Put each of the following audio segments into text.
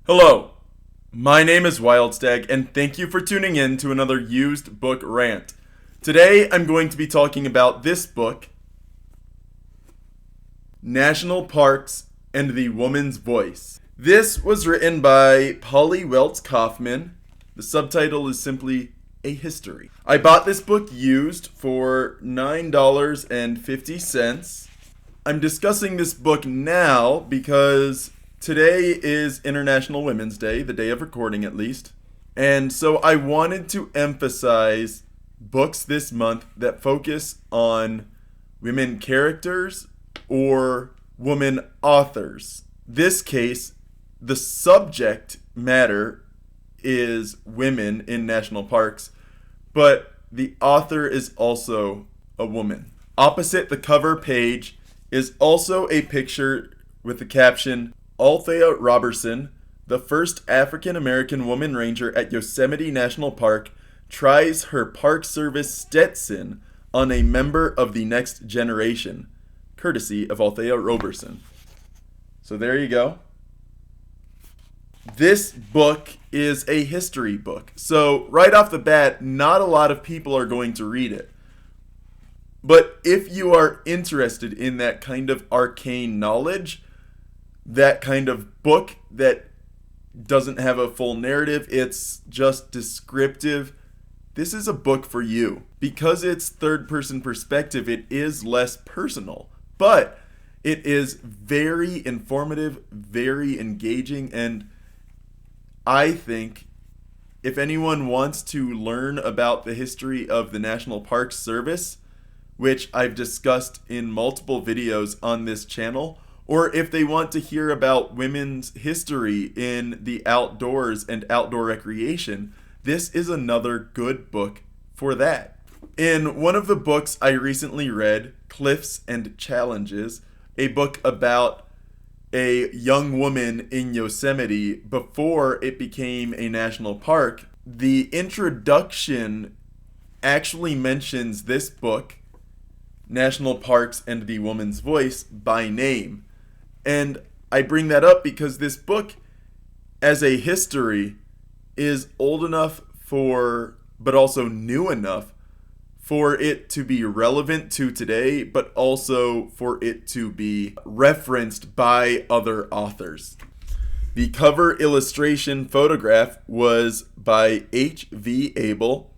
Hello, my name is Wildstag, and thank you for tuning in to another used book rant. Today I'm going to be talking about this book, National Parks and the Woman's Voice. This was written by Polly Welts Kaufman. The subtitle is simply A History. I bought this book used for $9.50. I'm discussing this book now because today is International Women's Day, the day of recording at least. And so I wanted to emphasize books this month that focus on women characters or woman authors. This case, the subject matter is women in national parks, but the author is also a woman. Opposite the cover page is also a picture with the caption, Althea Robertson, the first African-American woman ranger at Yosemite National Park, tries her Park Service Stetson on a member of the next generation, courtesy of Althea Robertson. So there you go. This book is a history book. So right off the bat, not a lot of people are going to read it. But if you are interested in that kind of arcane knowledge, that kind of book that doesn't have a full narrative, it's just descriptive, this is a book for you. Because it's third-person perspective, it is less personal. But it is very informative, very engaging, and I think if anyone wants to learn about the history of the National Park Service, which I've discussed in multiple videos on this channel, or if they want to hear about women's history in the outdoors and outdoor recreation, this is another good book for that. In one of the books I recently read, Cliffs and Challenges, a book about a young woman in Yosemite before it became a national park, the introduction actually mentions this book, National Parks and the Woman's Voice, by name. And I bring that up because this book, as a history, is old enough for, but also new enough for it to be relevant to today, but also for it to be referenced by other authors. The cover illustration photograph was by H.V. Abel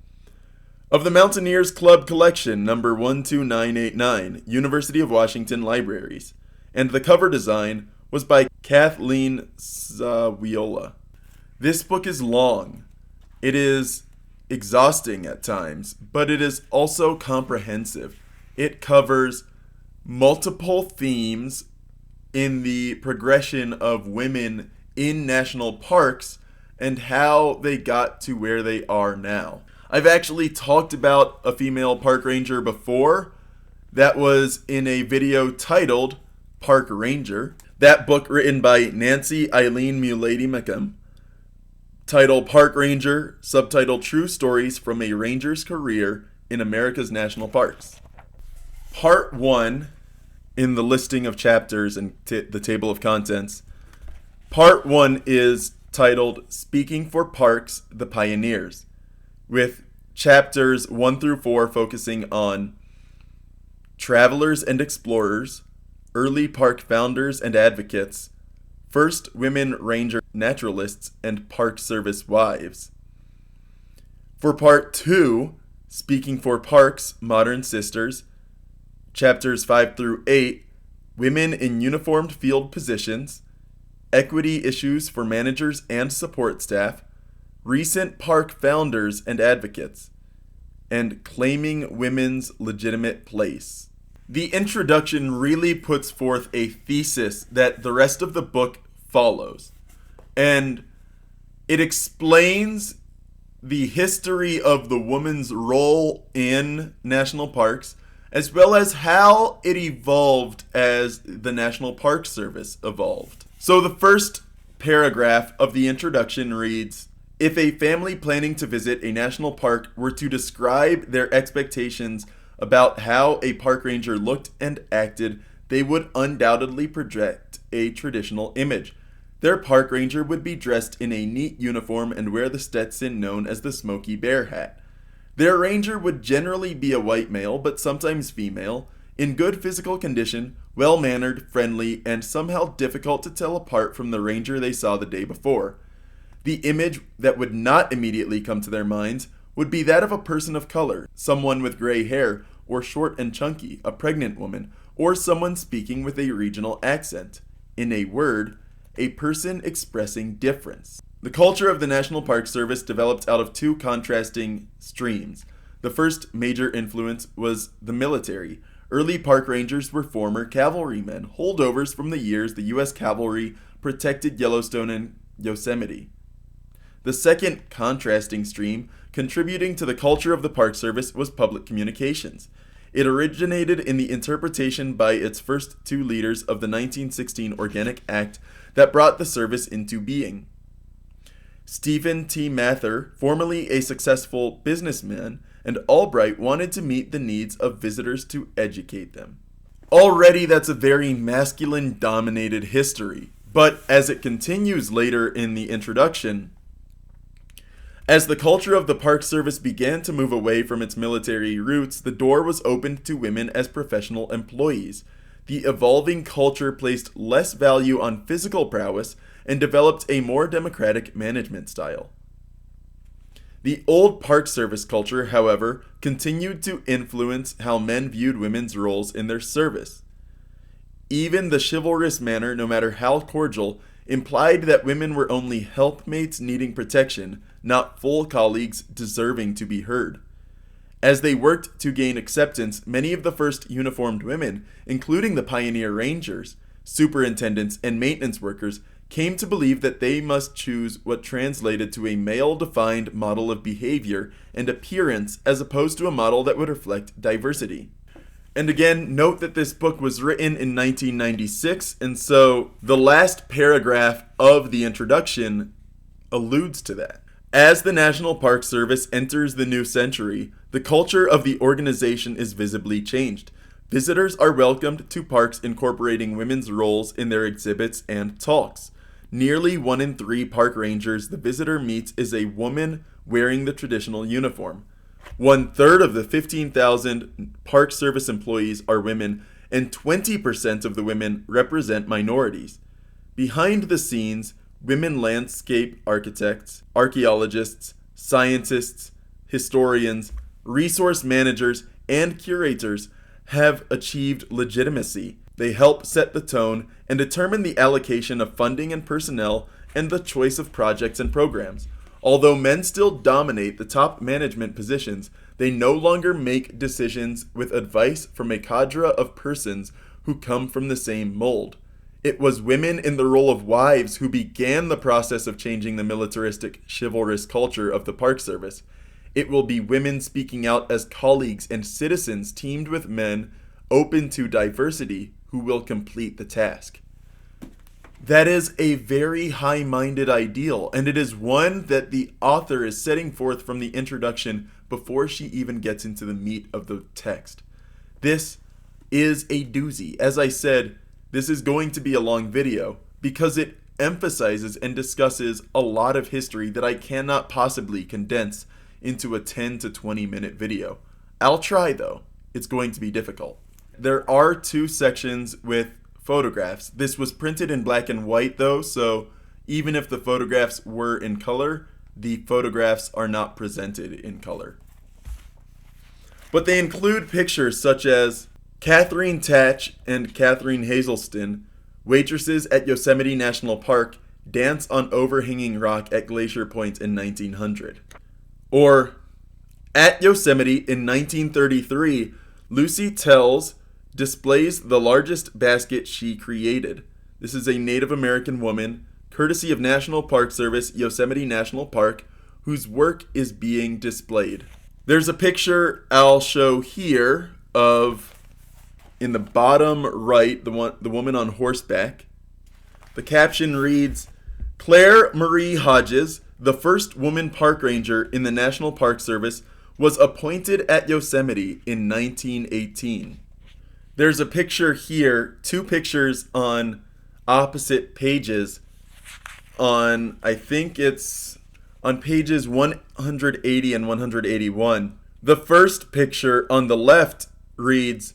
of the Mountaineers Club Collection, number 12989, University of Washington Libraries. And the cover design was by Kathleen Zawiola. This book is long. It is exhausting at times, but it is also comprehensive. It covers multiple themes in the progression of women in national parks and how they got to where they are now. I've actually talked about a female park ranger before. That was in a video titled Park Ranger. That book written by Nancy Eileen Mulady McCum. Title Park Ranger, subtitle True Stories from a Ranger's Career in America's National Parks. Part 1 in the listing of chapters and the table of contents. Part 1 is titled Speaking for Parks, the Pioneers, with chapters 1 through 4 focusing on travelers and explorers, early park founders and advocates, first women ranger naturalists, and Park Service wives. For Part 2, Speaking for Parks, Modern Sisters, chapters 5 through 8, women in uniformed field positions, equity issues for managers and support staff, recent park founders and advocates, and claiming women's legitimate place. The introduction really puts forth a thesis that the rest of the book follows, and it explains the history of the woman's role in national parks, as well as how it evolved as the National Park Service evolved. So the first paragraph of the introduction reads, if a family planning to visit a national park were to describe their expectations about how a park ranger looked and acted, they would undoubtedly project a traditional image. Their park ranger would be dressed in a neat uniform and wear the Stetson known as the Smokey Bear hat. Their ranger would generally be a white male, but sometimes female, in good physical condition, well-mannered, friendly, and somehow difficult to tell apart from the ranger they saw the day before. The image that would not immediately come to their minds would be that of a person of color, someone with gray hair, or short and chunky, a pregnant woman, or someone speaking with a regional accent. In a word, a person expressing difference. The culture of the National Park Service developed out of two contrasting streams. The first major influence was the military. Early park rangers were former cavalrymen, holdovers from the years the U.S. cavalry protected Yellowstone and Yosemite. The second contrasting stream, contributing to the culture of the Park Service, was public communications. It originated in the interpretation by its first two leaders of the 1916 Organic Act that brought the service into being. Stephen T. Mather, formerly a successful businessman, and Albright wanted to meet the needs of visitors to educate them. Already that's a very masculine-dominated history, but as it continues later in the introduction, as the culture of the Park Service began to move away from its military roots, the door was opened to women as professional employees. The evolving culture placed less value on physical prowess and developed a more democratic management style. The old Park Service culture, however, continued to influence how men viewed women's roles in their service. Even the chivalrous manner, no matter how cordial, implied that women were only helpmates needing protection, not full colleagues deserving to be heard. As they worked to gain acceptance, many of the first uniformed women, including the pioneer rangers, superintendents, and maintenance workers, came to believe that they must choose what translated to a male-defined model of behavior and appearance as opposed to a model that would reflect diversity. And again, note that this book was written in 1996, and so the last paragraph of the introduction alludes to that. As the National Park Service enters the new century, the culture of the organization is visibly changed. Visitors are welcomed to parks incorporating women's roles in their exhibits and talks. Nearly 1 in 3 park rangers the visitor meets is a woman wearing the traditional uniform. 1/3 of the 15,000 Park Service employees are women, and 20% of the women represent minorities. Behind the scenes, women landscape architects, archaeologists, scientists, historians, resource managers, and curators have achieved legitimacy. They help set the tone and determine the allocation of funding and personnel and the choice of projects and programs. Although men still dominate the top management positions, they no longer make decisions with advice from a cadre of persons who come from the same mold. It was women in the role of wives who began the process of changing the militaristic, chivalrous culture of the Park Service. It will be women speaking out as colleagues and citizens teamed with men open to diversity who will complete the task. That is a very high-minded ideal, and it is one that the author is setting forth from the introduction before she even gets into the meat of the text. This is a doozy. As I said, this is going to be a long video because it emphasizes and discusses a lot of history that I cannot possibly condense into a 10 to 20 minute video. I'll try though. It's going to be difficult. There are 2 sections with photographs. This was printed in black and white though, so even if the photographs were in color, the photographs are not presented in color. But they include pictures such as Catherine Tatch and Catherine Hazelton, waitresses at Yosemite National Park, dance on overhanging rock at Glacier Point in 1900. Or, at Yosemite in 1933, Lucy Tells displays the largest basket she created. This is a Native American woman, courtesy of National Park Service, Yosemite National Park, whose work is being displayed. There's a picture I'll show here of, in the bottom right, the woman on horseback. The caption reads, Claire Marie Hodges, the first woman park ranger in the National Park Service, was appointed at Yosemite in 1918. There's a picture here, 2 pictures on opposite pages on, I think it's on pages 180 and 181. The first picture on the left reads,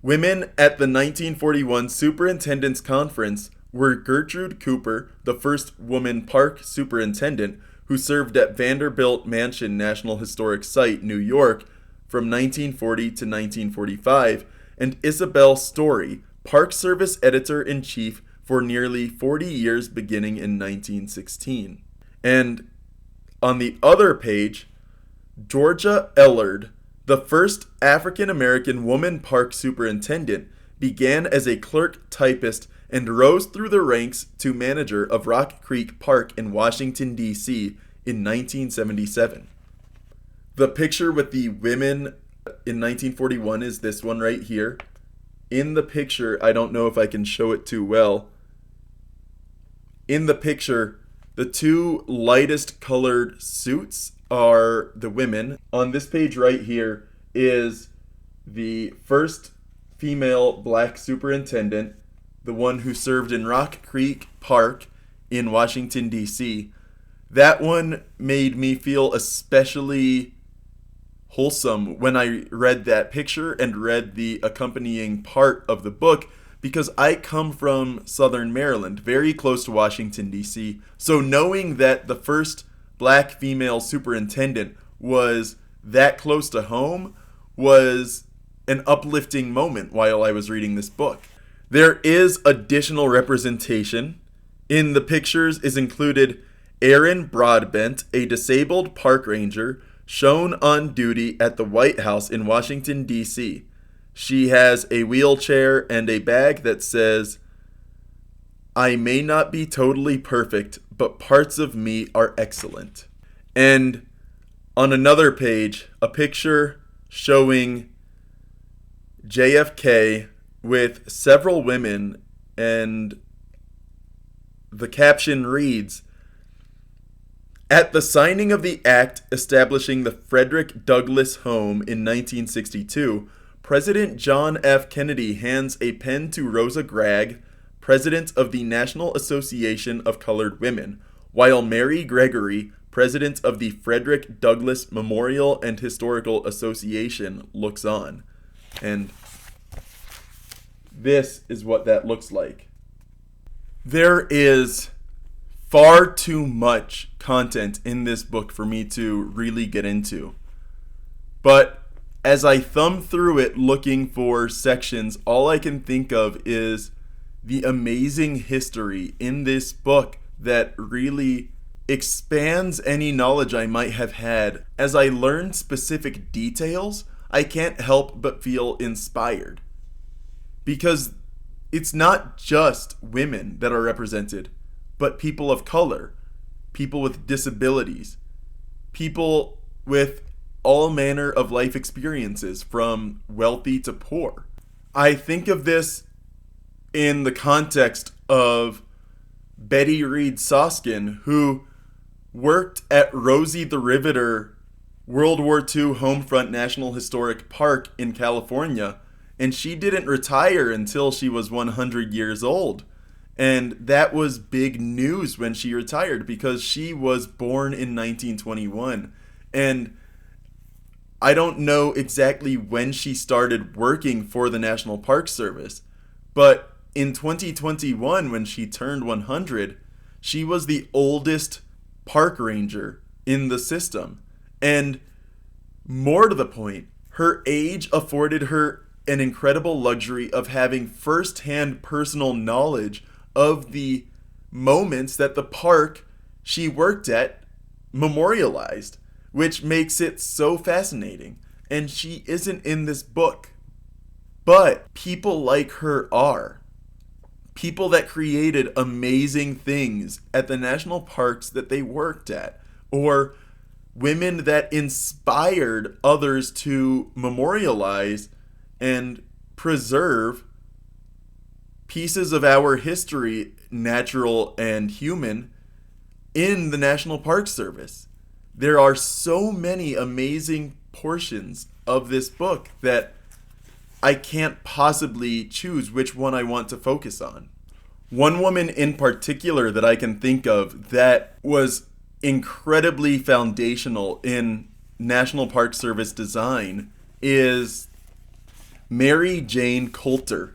"Women at the 1941 Superintendent's Conference were Gertrude Cooper, the first woman park superintendent, who served at Vanderbilt Mansion National Historic Site, New York, from 1940 to 1945, and Isabel Story, Park Service Editor-in-Chief for nearly 40 years beginning in 1916. And on the other page, Georgia Ellard, the first African-American woman park superintendent, began as a clerk typist and rose through the ranks to manager of Rock Creek Park in Washington, D.C. in 1977. The picture with the women in 1941 is this one right here. In the picture, I don't know if I can show it too well. In the picture, the two lightest colored suits are the women. On this page right here is the first female black superintendent, the one who served in Rock Creek Park in Washington, D.C. That one made me feel especially wholesome when I read that picture and read the accompanying part of the book, because I come from Southern Maryland, very close to Washington, D.C. So knowing that the first black female superintendent was that close to home was an uplifting moment while I was reading this book. There is additional representation. In the pictures is included Erin Broadbent, a disabled park ranger, shown on duty at the White House in Washington, D.C. She has a wheelchair and a bag that says, "I may not be totally perfect, but parts of me are excellent." And on another page, a picture showing JFK with several women, and the caption reads, "At the signing of the act establishing the Frederick Douglass Home in 1962, President John F. Kennedy hands a pen to Rosa Gregg, President of the National Association of Colored Women, while Mary Gregory, President of the Frederick Douglass Memorial and Historical Association, looks on." And this is what that looks like. There is far too much content in this book for me to really get into. But as I thumb through it looking for sections, all I can think of is the amazing history in this book that really expands any knowledge I might have had. As I learn specific details, I can't help but feel inspired. Because it's not just women that are represented, but people of color, people with disabilities, people with all manner of life experiences, from wealthy to poor. I think of this in the context of Betty Reed Soskin, who worked at Rosie the Riveter World War II Homefront National Historic Park in California, and she didn't retire until she was 100 years old. And that was big news when she retired, because she was born in 1921. And I don't know exactly when she started working for the National Park Service, but in 2021, when she turned 100, she was the oldest park ranger in the system. And more to the point, her age afforded her an incredible luxury of having first-hand personal knowledge of the moments that the park she worked at memorialized, which makes it so fascinating. And she isn't in this book, but people like her are. People that created amazing things at the national parks that they worked at, or women that inspired others to memorialize and preserve pieces of our history, natural and human, in the National Park Service. There are so many amazing portions of this book that I can't possibly choose which one I want to focus on. One woman in particular that I can think of that was incredibly foundational in National Park Service design is Mary Jane Coulter.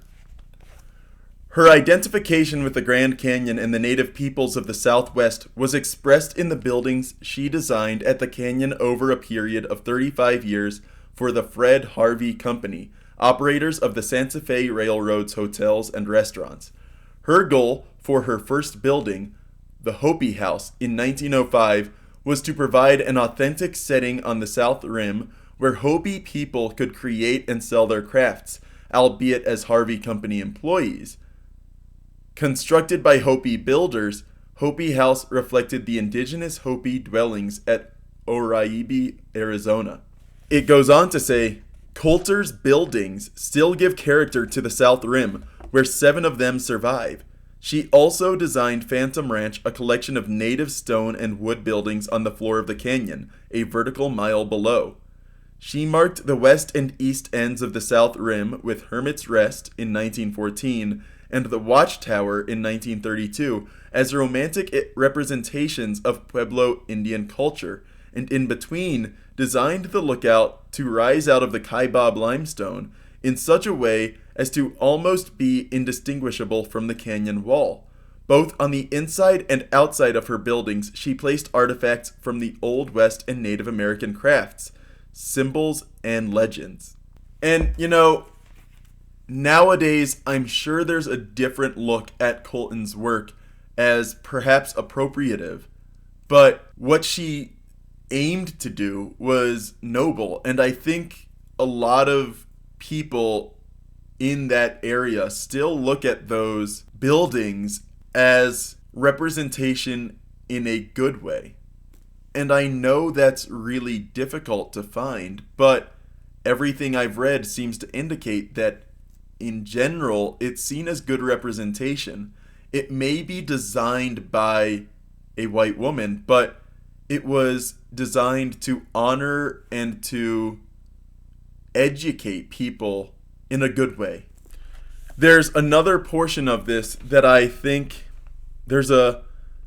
Her identification with the Grand Canyon and the native peoples of the Southwest was expressed in the buildings she designed at the canyon over a period of 35 years for the Fred Harvey Company, operators of the Santa Fe Railroad's hotels and restaurants. Her goal for her first building, the Hopi House, in 1905, was to provide an authentic setting on the South Rim where Hopi people could create and sell their crafts, albeit as Harvey Company employees. Constructed by Hopi builders, Hopi House reflected the indigenous Hopi dwellings at Oraibi, Arizona. It goes on to say, Coulter's buildings still give character to the South Rim, where 7 of them survive. She also designed Phantom Ranch, a collection of native stone and wood buildings on the floor of the canyon, a vertical mile below. She marked the west and east ends of the South Rim with Hermit's Rest in 1914 and the Watchtower in 1932 as romantic representations of Pueblo Indian culture, and in between designed the lookout to rise out of the Kaibab limestone in such a way as to almost be indistinguishable from the canyon wall. Both on the inside and outside of her buildings, she placed artifacts from the Old West and Native American crafts, symbols, and legends. And, nowadays, I'm sure there's a different look at Coulton's work as perhaps appropriative, but what she aimed to do was noble, and I think a lot of people in that area still look at those buildings as representation in a good way. And I know that's really difficult to find, but everything I've read seems to indicate that in general, it's seen as good representation. It may be designed by a white woman, but it was designed to honor and to educate people in a good way. There's another portion of this that I think there's a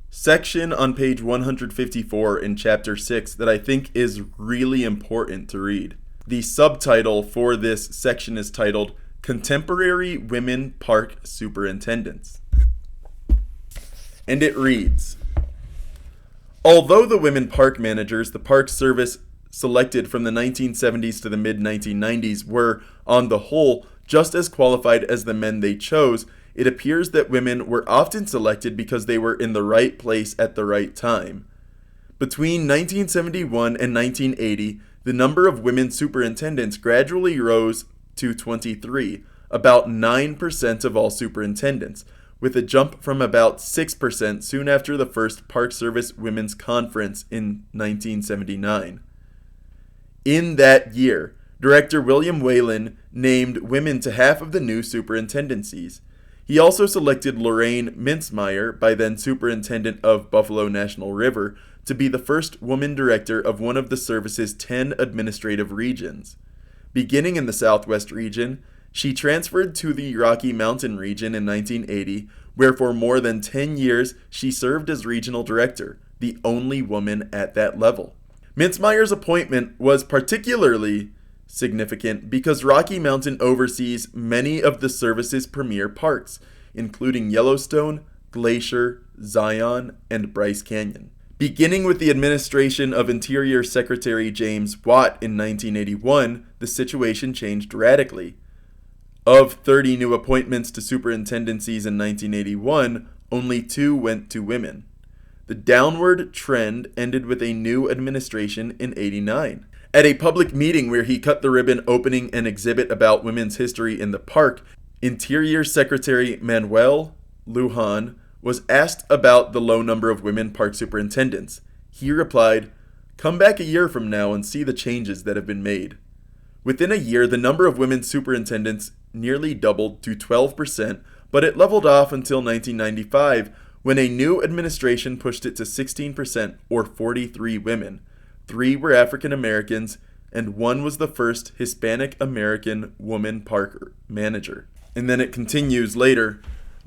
section on page 154 in chapter 6 that I think is really important to read. The subtitle for this section is titled Contemporary Women Park Superintendents. And it reads, although the women park managers the Park Service selected from the 1970s to the mid-1990s were, on the whole, just as qualified as the men they chose, it appears that women were often selected because they were in the right place at the right time. Between 1971 and 1980, the number of women superintendents gradually rose to 23, about 9% of all superintendents, with a jump from about 6% soon after the first Park Service Women's Conference in 1979. In that year, Director William Whalen named women to half of the new superintendencies. He also selected Lorraine Mintzmeyer, by then superintendent of Buffalo National River, to be the first woman director of one of the service's 10 administrative regions. Beginning in the Southwest region, she transferred to the Rocky Mountain region in 1980, where for more than 10 years she served as regional director, the only woman at that level. Mintzmeyer's appointment was particularly significant because Rocky Mountain oversees many of the service's premier parks, including Yellowstone, Glacier, Zion, and Bryce Canyon. Beginning with the administration of Interior Secretary James Watt in 1981, the situation changed radically. Of 30 new appointments to superintendencies in 1981, only 2 went to women. The downward trend ended with a new administration in '89. At a public meeting where he cut the ribbon opening an exhibit about women's history in the park, Interior Secretary Manuel Lujan was asked about the low number of women park superintendents. He replied, "Come back a year from now and see the changes that have been made." Within a year, the number of women superintendents nearly doubled to 12%, but it leveled off until 1995, when a new administration pushed it to 16%, or 43 women. 3 were African Americans, and 1 was the first Hispanic American woman park manager. And then it continues later.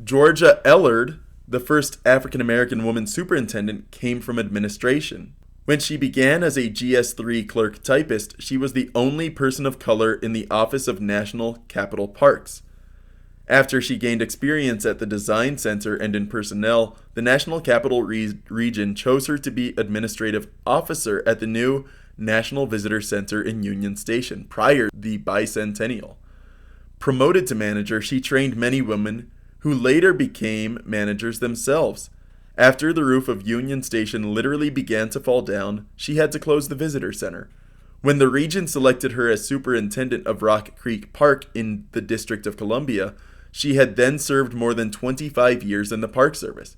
Georgia Ellard, the first African American woman superintendent, came from administration. When she began as a GS3 clerk typist, she was the only person of color in the Office of National Capital Parks. After she gained experience at the Design Center and in personnel, the National Capital Region chose her to be administrative officer at the new National Visitor Center in Union Station prior to the bicentennial. Promoted to manager, she trained many women who later became managers themselves. After the roof of Union Station literally began to fall down, she had to close the visitor center. When the region selected her as superintendent of Rock Creek Park in the District of Columbia, she had then served more than 25 years in the Park Service.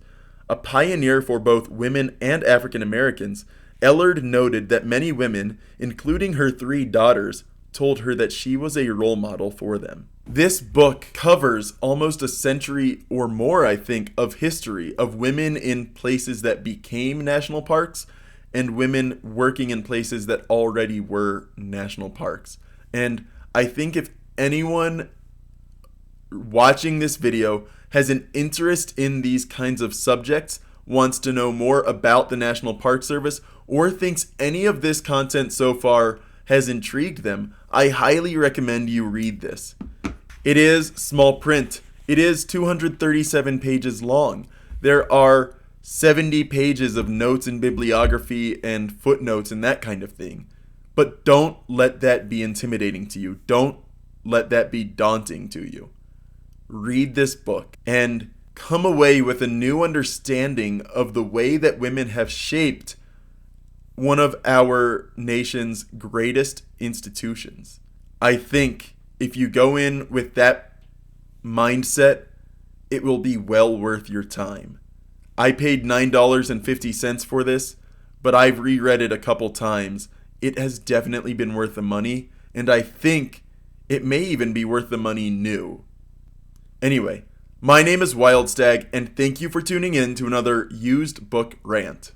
A pioneer for both women and African Americans, Ellard noted that many women, including her 3 daughters, told her that she was a role model for them. This book covers almost a century or more, I think, of history of women in places that became national parks and women working in places that already were national parks. And I think if anyone watching this video has an interest in these kinds of subjects, wants to know more about the National Park Service, or thinks any of this content so far has intrigued them, I highly recommend you read this. It is small print. It is 237 pages long. There are 70 pages of notes and bibliography and footnotes and that kind of thing. But don't let that be intimidating to you. Don't let that be daunting to you. Read this book and come away with a new understanding of the way that women have shaped one of our nation's greatest institutions. I think if you go in with that mindset, it will be well worth your time. I paid $9.50 for this, but I've reread it a couple times. It has definitely been worth the money, and I think it may even be worth the money new. Anyway, my name is Wildstag, and thank you for tuning in to another used book rant.